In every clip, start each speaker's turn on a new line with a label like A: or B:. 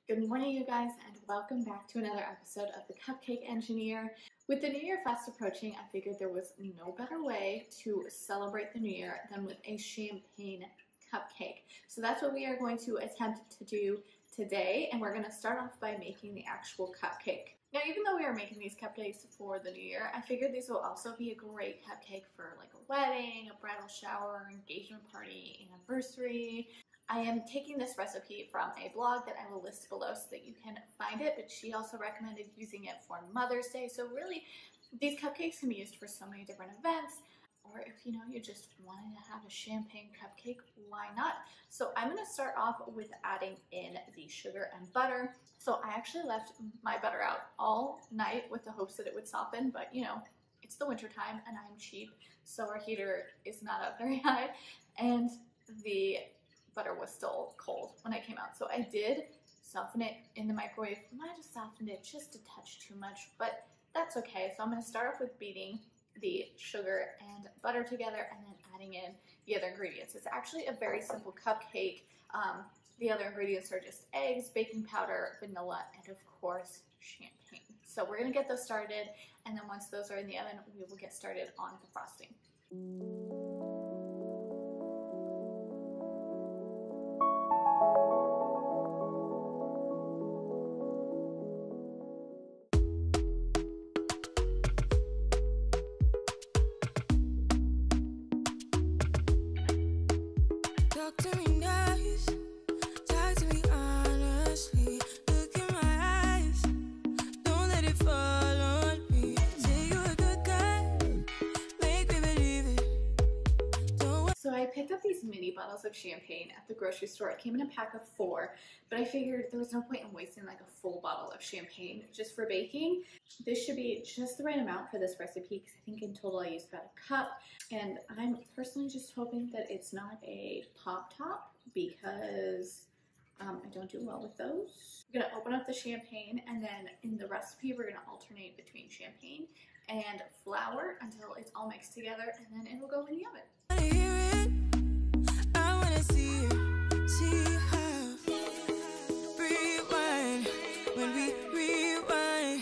A: Good morning, you guys, and welcome back to another episode of the Cupcake Engineer. With the New Year fast approaching, I figured there was no better way to celebrate the New Year than with a champagne cupcake. So that's what we are going to attempt to do today, and we're going to start off by making the actual cupcake. Now, even though we are making these cupcakes for the New Year, I figured these will also be a great cupcake for like a wedding, a bridal shower, engagement party, anniversary. I am taking this recipe from a blog that I will list below so that you can find it, but she also recommended using it for Mother's Day. So really, these cupcakes can be used for so many different events, or if you just wanted to have a champagne cupcake, why not? So I'm gonna start off with adding in the sugar and butter. So I actually left my butter out all night with the hopes that it would soften, but it's the winter time and I'm cheap, so our heater is not up very high, and the butter was still cold when I came out. So I did soften it in the microwave. I might have softened it just a touch too much, but that's okay. So I'm gonna start off with beating the sugar and butter together and then adding in the other ingredients. It's actually a very simple cupcake. The other ingredients are just eggs, baking powder, vanilla, and of course, champagne. So we're gonna get those started, and then once those are in the oven, we will get started on the frosting. I picked up these mini bottles of champagne at the grocery store. It came in a pack of 4, but I figured there was no point in wasting like a full bottle of champagne just for baking. This should be just the right amount for this recipe because I think in total I used about a cup, and I'm personally just hoping that it's not a pop top because I don't do well with those. We're gonna open up the champagne, and then in the recipe we're gonna alternate between champagne and flour until it's all mixed together, and then it will go in the oven.
B: See how rewind when we rewind,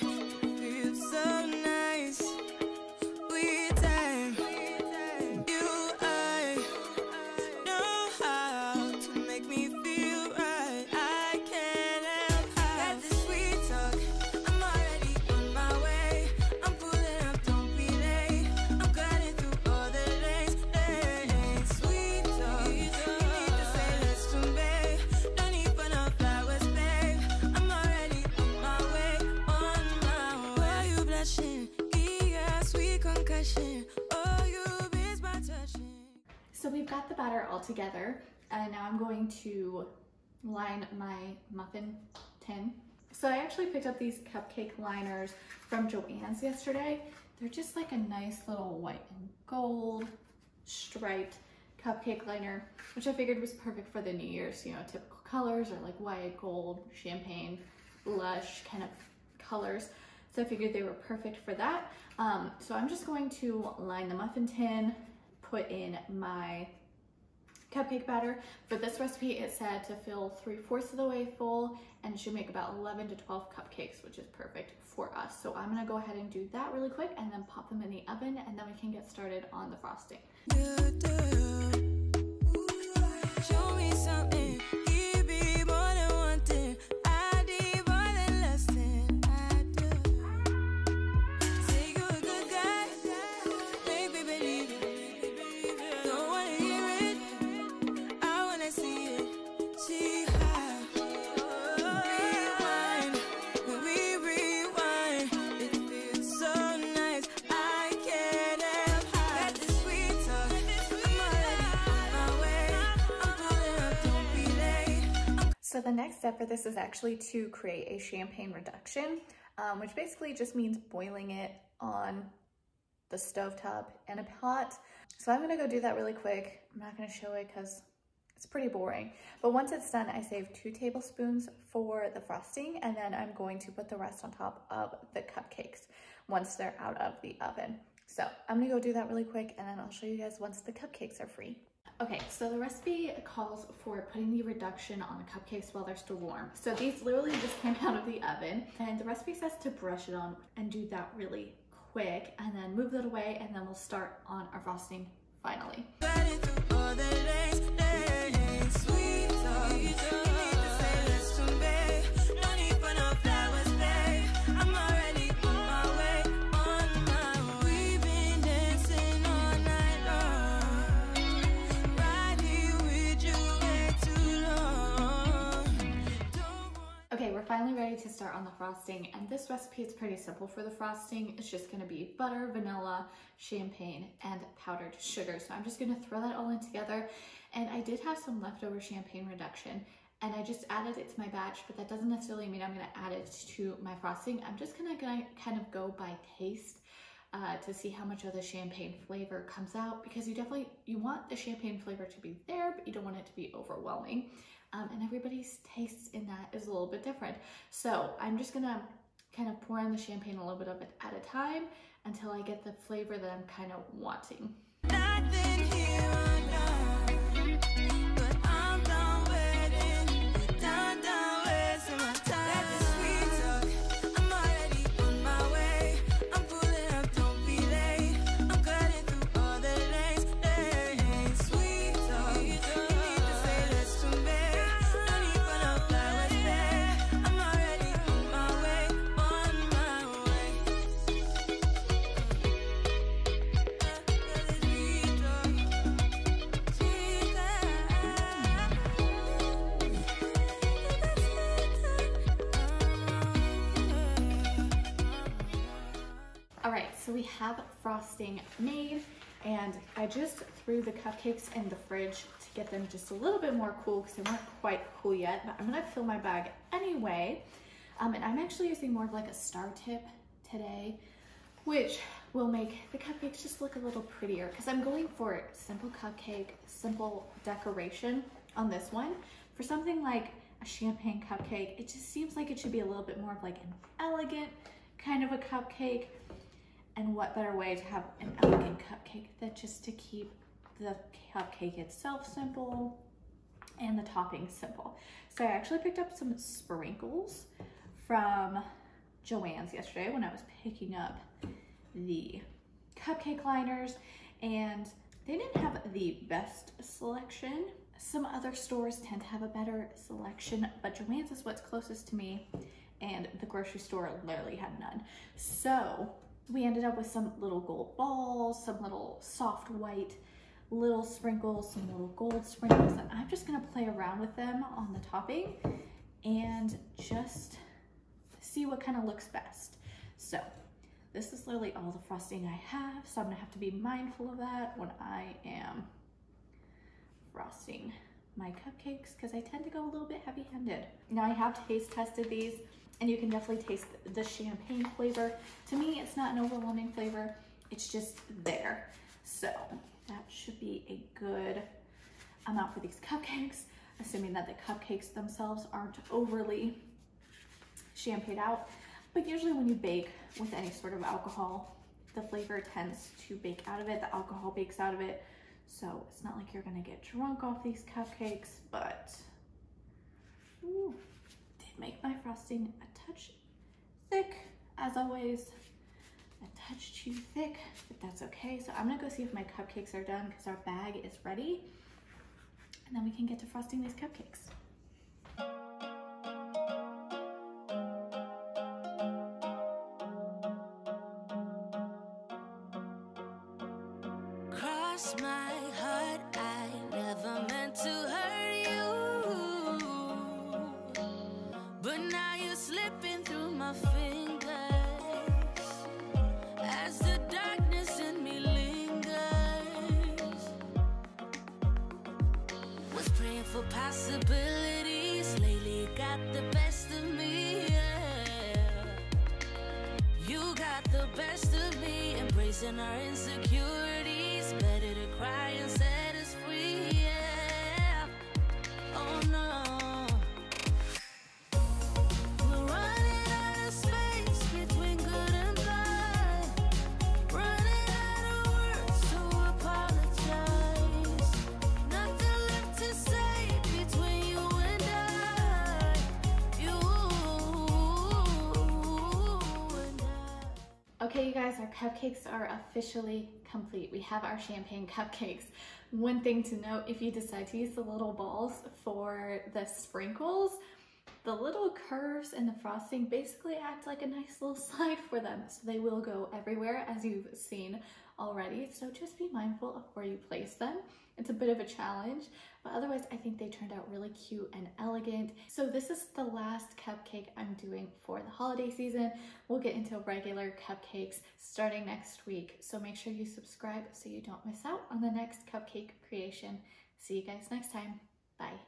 B: feels so nice. We time you, I know how to make me feel right. I can't help how this sweet talk. I'm already on my way. I'm pulling up, don't be late. I'm cutting through all the lanes. Sweet talk. You need to say let's to me. Don't need for no flowers, babe. I'm already on my way, on my way. Why you blushing? Yeah, sweet concussion. Oh, you miss my touching.
A: So we've got the batter all together, and now I'm going to line my muffin tin. So I actually picked up these cupcake liners from Joann's yesterday. They're just like a nice little white and gold striped cupcake liner, which I figured was perfect for the New Year's. Typical colors are like white, gold, champagne, lush kind of colors. So I figured they were perfect for that. So I'm just going to line the muffin tin, put in my cupcake batter. For this recipe, it said to fill 3/4 of the way full, and it should make about 11 to 12 cupcakes, which is perfect for us. So I'm gonna go ahead and do that really quick and then pop them in the oven, and then we can get started on the frosting.
B: Show me something, give me more than one thing. I need more than less than I do. Say you a good guy, make me believe it. Don't wanna hear it, I wanna see it. See how rewind when we rewind. It feels so nice. I can't help how got this sweet talk. I'm already on my way. I'm pulling up, don't be late.
A: So the next step for this is actually to create a champagne reduction, which basically just means boiling it on the stovetop in a pot. So I'm gonna go do that really quick. I'm not gonna show it because it's pretty boring. But once it's done, I save 2 tablespoons for the frosting, and then I'm going to put the rest on top of the cupcakes once they're out of the oven. So I'm gonna go do that really quick, and then I'll show you guys once the cupcakes are free. Okay, so the recipe calls for putting the reduction on the cupcakes while they're still warm. So these literally just came out of the oven, and the recipe says to brush it on and do that really quick, and then move that away, and then we'll start on our frosting finally. Okay, we're finally ready to start on the frosting, and this recipe is pretty simple for the frosting. It's just gonna be butter, vanilla, champagne, and powdered sugar. So I'm just gonna throw that all in together, and I did have some leftover champagne reduction, and I just added it to my batch, but that doesn't necessarily mean I'm gonna add it to my frosting. I'm just gonna kind of go by taste to see how much of the champagne flavor comes out, because you want the champagne flavor to be there, but you don't want it to be overwhelming. And everybody's taste in that is a little bit different. So I'm just gonna kind of pour in the champagne a little bit of it at a time until I get the flavor that I'm kind of wanting. Nothing here or none, but I'm done waiting, done wasting my time. Let the sweet talk, I'm already on my way. I'm pulling up, don't be late. I'm cutting through all the lanes. Sweet talk, you need to say this to me. So we have frosting made, and I just threw the cupcakes in the fridge to get them just a little bit more cool because they weren't quite cool yet, but I'm gonna fill my bag anyway. And I'm actually using more of like a star tip today, which will make the cupcakes just look a little prettier, because I'm going for simple cupcake, simple decoration on this one. For something like a champagne cupcake, it just seems like it should be a little bit more of like an elegant kind of a cupcake. And what better way to have an elegant cupcake than just to keep the cupcake itself simple and the toppings simple. So I actually picked up some sprinkles from Joann's yesterday when I was picking up the cupcake liners, and they didn't have the best selection. Some other stores tend to have a better selection, but Joann's is what's closest to me, and the grocery store literally had none. So we ended up with some little gold balls, some little soft white little sprinkles, some little gold sprinkles, and I'm just gonna play around with them on the topping and just see what kind of looks best. So this is literally all the frosting I have, so I'm gonna have to be mindful of that when I am frosting my cupcakes, because I tend to go a little bit heavy-handed. Now I have taste tested these, and you can definitely taste the champagne flavor. To me, it's not an overwhelming flavor, it's just there. So that should be a good amount for these cupcakes, assuming that the cupcakes themselves aren't overly champagne out. But usually when you bake with any sort of alcohol, the flavor tends to bake out of it, the alcohol bakes out of it. So it's not like you're gonna get drunk off these cupcakes, but ooh, did make my frosting a touch thick, as always. A touch too thick, but that's okay. So I'm gonna go see if my cupcakes are done, because our bag is ready, and then we can get to frosting these cupcakes.
B: Cross my heart, I never meant to hurt you, but now you're slipping through my fingers as the darkness in me lingers. Was praying for possibilities, lately got the best of me, yeah. You got the best of me, embracing our insecurities. Better to cry and set us free, yeah. Oh no, we're running out of space between good and bad, running out of words to apologize.
A: Okay, you guys, our cupcakes are officially complete. We have our champagne cupcakes. One thing to note, if you decide to use the little balls for the sprinkles, the little curves in the frosting basically act like a nice little slide for them. So they will go everywhere, as you've seen already. So just be mindful of where you place them. It's a bit of a challenge, but otherwise I think they turned out really cute and elegant. So this is the last cupcake I'm doing for the holiday season. We'll get into regular cupcakes starting next week. So make sure you subscribe so you don't miss out on the next cupcake creation. See you guys next time. Bye.